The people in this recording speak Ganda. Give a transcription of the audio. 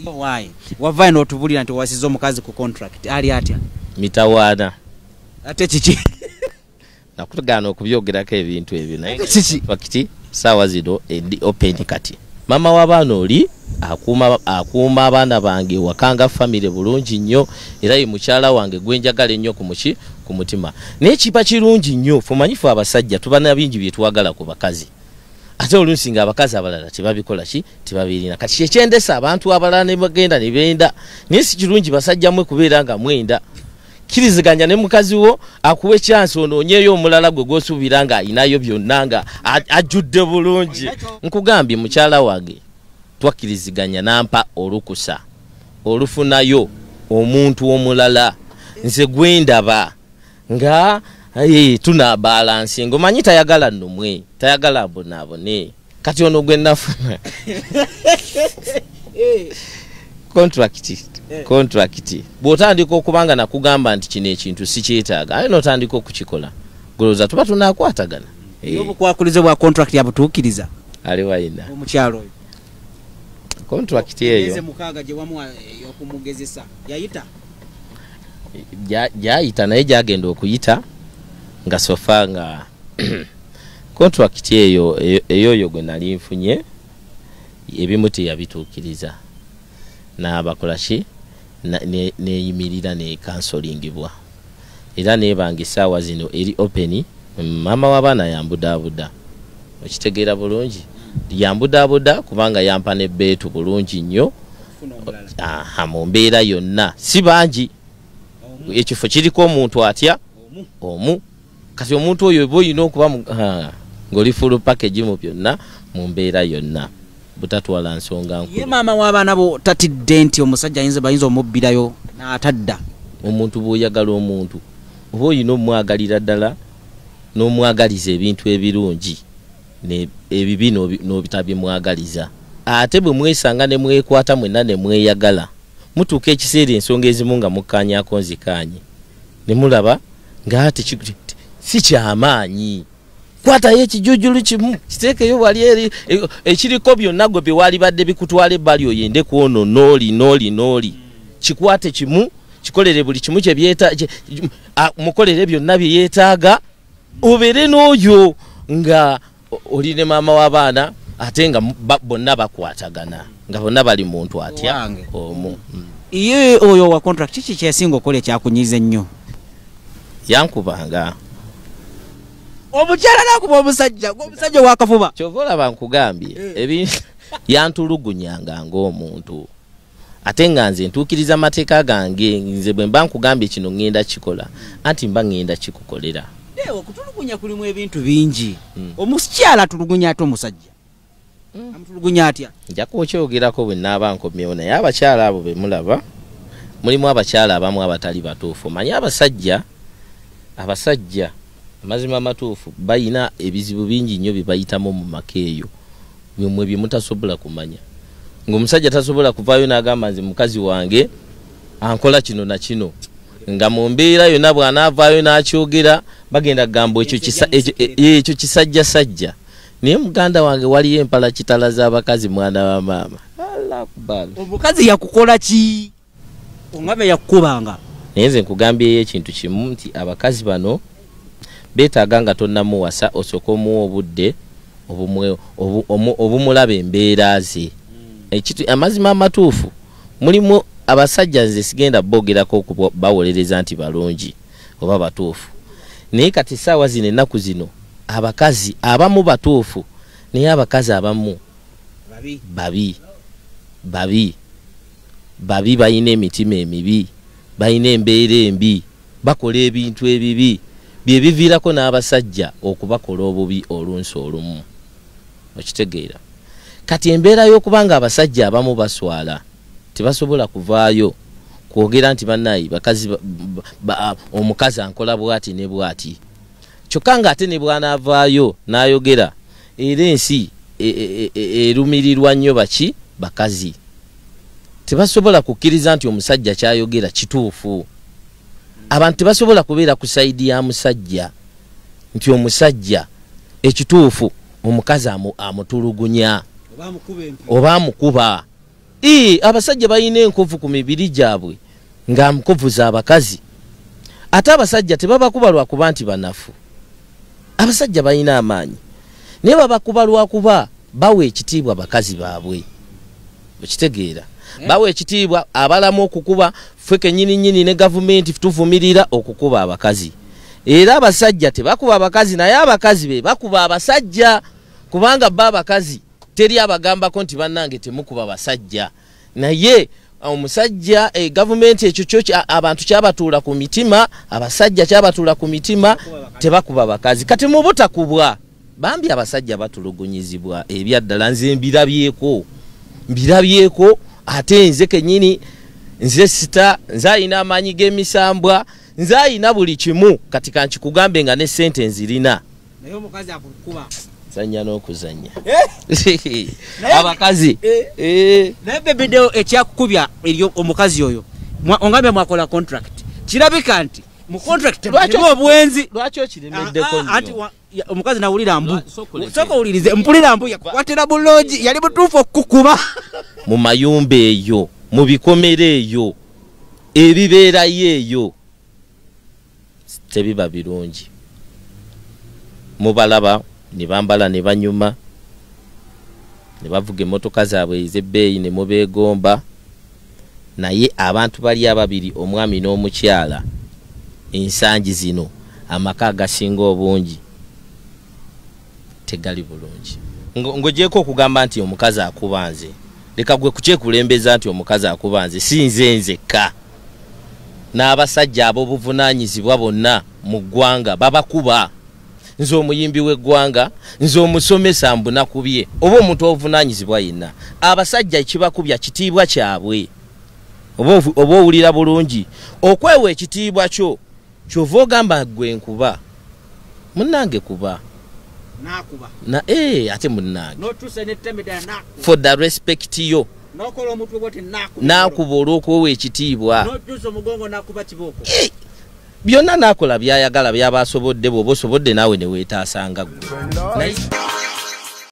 Why? Wavai no tubulira nti wasizo omukazi ku contract. Ali atya? Mitawana. Ate chichi. Nakutagana okubyogerako ebintu ebyo naye fakiti sawa zino endi open kati. Mama w'abaana oli akuuma abaana bange wakanga family bulungi nnyo era ye mukyala wange gwenjagala ennyo ku mutima. Naye kipa kirungi nnyo fumanyifu abasajja tubana bingi bye twagala ku bakazi. Ate olusinga abakazi abalala tebabikola tebabirina. Kati ekyendesa abantu abalala ne bagenda ne benda. Naye si kirungi basajja mwe kubeera nga mwenda. Kiriziganya ne mukazi wo akuwe chance onoonyeyo omulala gwe gosubira nga ayinayo byonna nga ajudde bulungi. Nkugambye mukyala wange twakiriziganya nampa olukusa olufunayo omuntu omulala nze gwendaba nga tuna balance ngomanyi tayagala nnumwe tayagala abonabone kati ono gwe nafuna contract bwotandika okubanga nakugamba nti kino ekintu sikyetaaga aye notandika okukikola goloza tuba tunakwatagana obukwakulize bwa contract yabutuukiriza ali wayina omukyalo oyo contract eyo eze mukaga je wamu yokumugezesa yayita yayita naye jagenda okuyita nga sofa nga contract eyo gwe nali nfunye ebimuti yabituukiriza n'abakola ki neyimirira ne counselingibwa era nebanga essaawa zino eri open mama w'abaana yambudaabuda okitegeera bulungi yambudaabuda kubanga yampa ne beetu bulungi nnyo mu mbeera yonna si bangi ekifo kiriko omuntu atya omu kati omuntu oyo boyina okuba ng'oli full package mu byonna mu mbeera yonna butatwala nsonga nkulu. Ye mama w'abaana bo tatidde nti omusajja bayinza omubbirayo n'atadda. Omuntu bw'oyagala omuntu oba oyina omwagalira ddala n'omwagaliza ebintu ebirungi ebibi n'obitabimwagaliza ate bwe mwesanga ne mwekwata mwenna ne mweyagala mutuuka ekiseera ensonga ezimu nga mukkaanyako nzikaanye ne mulaba ng'ate si kyamaanyi kwatayo ekijujulu kimu kiteekeyo wali eri ekiriko byonna gwe bye wali badde bikutwala ebbali oyende kwono nooli kikwate kimu kikolere buli kimu kye byeta mukolere byonna bye yeetaaga obere n'oyo nga oli ne maama w'abaana ate nga bonna bakwatagana nga bonna bali muntu atya omu. Iye oyo wa contract kiki kyesinga okola ekyakunyiza ennyo? Yankubanga omukyala nakuba omusajja wakafuba kyovola bankugambye yantulugunyanga ng'omuntu ate nga nze ntuukiriza amateeka gange nze bwe mba nkugambye kino ngenda kikola anti mba ngenda kikukolera. Okutulugunya kulimu ebintu bingi. Omukyala atulugunya ate omusajja amutulugunya atya? Nja kukyogerako bwe naaba nkomyewo naye abakyala abo be mulaba mulimu abakyala abamu abatali batuufu. Manyi abasajja amazima amatuufu bayina ebizibu bingi nnyo bye bayitamu mu maka eyo bimwe bye mutasobola kumanya. Ng'omusajja tasobola kuvaayo n'agamba nze mukazi wange ankola kino na kino nga mu mbeera yonna bw'anaavaayo n'akyogera bagenda kugamba ekyo kisajjasajja. Naye muganda wange waliyo empala kitala z'abakazi mwana wa maama. Omukazi yakukola ki? Ongabe yakukubanga. Naye nze nkugambyeyo ekintu kimu nti abakazi bano beetaaga nga tonnamuwasa osooka omuwa obudde obumulaba embeera ze. Amazima amatuufu mulimu abasajja nze sigenda boogerako bawolereza nti balungi oba batuufu. Naye kati essaawa zino ennaku zino abakazi abamu batuufu naye abakazi abamu babi balina emitima emibi, balina embeera embi, bakola ebintu ebibi bye biviirako n'abasajja okubakola obubi olunsi olumu. Okitegeera kati embeera y'okubanga abasajja abamu baswala tebasobola kuvaayo kwogera nti bannayi bakazi omukazi ankola bwati ne bwati kyokka nga ate ne bw'anaavaayo n'ayogera era ensi erumirirwa nnyo bakazi tebasobola kukkiriza nti omusajja kyayogera kituufu. Abantu tebasobola kubeera ku saidi ya musajja nti omusajja ekituufu omukazi amutulugunya oba mukuba. Abasajja balina enkovu ku mibiri gyabwe nga nkovu za abakazi. Ate abasajja tebabakuba lwakuba nti banafu. Abasajja balina amaanyi naye babakuba lwakuba bawa ekitiibwa bakazi baabwe. Okitegeera? Bawa ekitiibwa abalamu okukuba ffe kennyini ne gavumenti tuvumirira okukuba abakazi. Era abasajja tebakuba abakazi naye abakazi be bakuba abasajja kubanga bba abakazi teri abagambako nti bannange temukuba basajja. Naye omusajja gavumenti ekyo kyo abantu kyabatuula ku mitima, abasajja kyabatuula ku mitima, tebakuba bakazi. Kati mu butakubwa bambi abasajja batulugunyizibwa ebyaddala. Nze mbirabyeko ate nze kennyini nze sita nze alina amaanyi g'emisambwa nze alina buli kimu kati kankikugambe nga ne sente nzirina. Naye omukazi akukuba zanya n'okuzanya abakazi naye bebideo ekyakukubya eryo omukazi oyo ongambe mwakola contract kirabika nti mu contract tebalimu obwenzi. Lwaki okiremeddeko nnyo? Omukazi nawulira mbu soka owulirize mpulira mbu yakwatira bulungi yali butuufu okukukuba mu mayumba eyo mu bikomere eyo ebibeerayo eyo tebiba birungi. Mubalaba ne bambala ne banyuma ne bavuga emmotoka zaabwe ez'ebbeeyi ne mubeegomba. Naye abantu bali ababiri omwami n'omukyala ensangi zino amaka agasinga obungi tegali bulungi. Ngogyeko okugamba nti omukazi akuba nze leka gwe kukyekulembeza nti omukazi akuba nze si nze nzekka. N'abasajja ab'obuvunaanyizibwa bonna mu ggwanga babakuba. Nze omuyimbi w'eggwanga, nze omusomesa mbunakubye oba omuntu obuvunaanyizibwa yenna. Abasajja ekibakubya kitiibwa kyabwe. Oba owulira bulungi okwewa ekitiibwa kyo kyova ogamba gwe nkuba munnange kuba nakuba na ate munnange notuse netemedana nakuba for the respect yo nokola omutwe bote nakuba olw'okwewa ekitiibwa notuse omugongo nakuba kiboko byonna nakola byayagala byabasobodde bw'oba osobodde naawe ne weetaasanga gwe.